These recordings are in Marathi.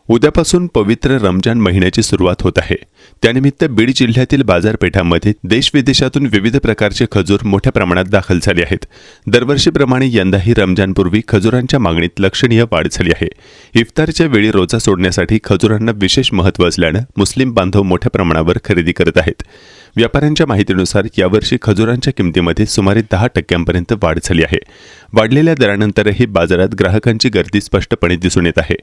उद्यापासून पवित्र रमजान महिन्याची सुरुवात होत आहे। त्यानिमित्त बीड जिल्ह्यातील बाजारपेठांमध्ये देश-विदेशातून विविध प्रकारचे खजूर मोठ्या प्रमाणात दाखल झाले आहेत। दरवर्षीप्रमाणे यंदाही रमजानपूर्वी खजुरांच्या मागणीत लक्षणीय वाढ झाली आहे। इफ्तारच्या वेळी रोजा सोडण्यासाठी खजुरांना विशेष महत्त्व असल्याने मुस्लिम बांधव मोठ्या प्रमाणावर खरेदी करत आहेत। व्यापाऱ्यांच्या माहितीनुसार यावर्षी खजुरांच्या किमतीमध्ये सुमारे 10% वाढ झाली आहे। वाढलेल्या दरानंतरही बाजारात ग्राहकांची गर्दी स्पष्टपणे दिसून येत आहे।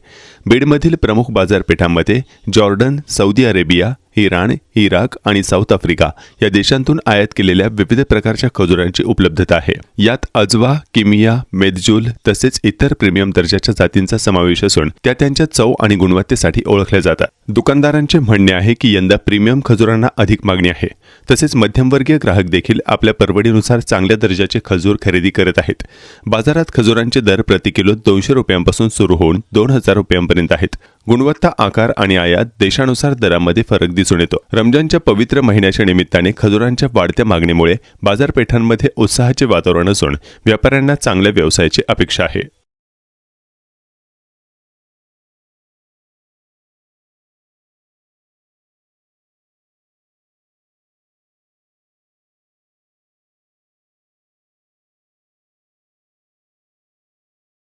बीडमधील प्रमुख बाजारपेठांमध्ये Jordan, Saudi Arabia, Iran, Iraq आणि साऊथ आफ्रिका या देशांतून आयात केलेल्या विविध प्रकारच्या खजुरांची उपलब्धता आहे। यात अजवा, किमिया, मेदजूल तसेच इतर प्रीमियम दर्जाच्या जातींचा समावेश असून त्या त्यांच्या चव आणि गुणवत्तेसाठी ओळखल्या जातात। दुकानदारांचे म्हणणे आहे की यंदा प्रीमियम खजुरांना अधिक मागणी आहे। तसेच मध्यमवर्गीय ग्राहक देखील आपल्या परवडीनुसार चांगल्या दर्जाचे खजूर खरेदी करत आहेत। बाजारात खजुरांचे दर प्रति किलो 200 रुपयांपासून सुरू होऊन 2000 रुपयांपर्यंत आहेत। गुणवत्ता, आकार आणि आयात देशानुसार दरामध्ये फरक दिसून येतो। रमजानच्या पवित्र महिन्याच्या निमित्ताने खजुरांच्या वाढत्या मागणीमुळे बाजारपेठांमध्ये उत्साहाचे वातावरण असून व्यापाऱ्यांना चांगल्या व्यवसायाची अपेक्षा आहे।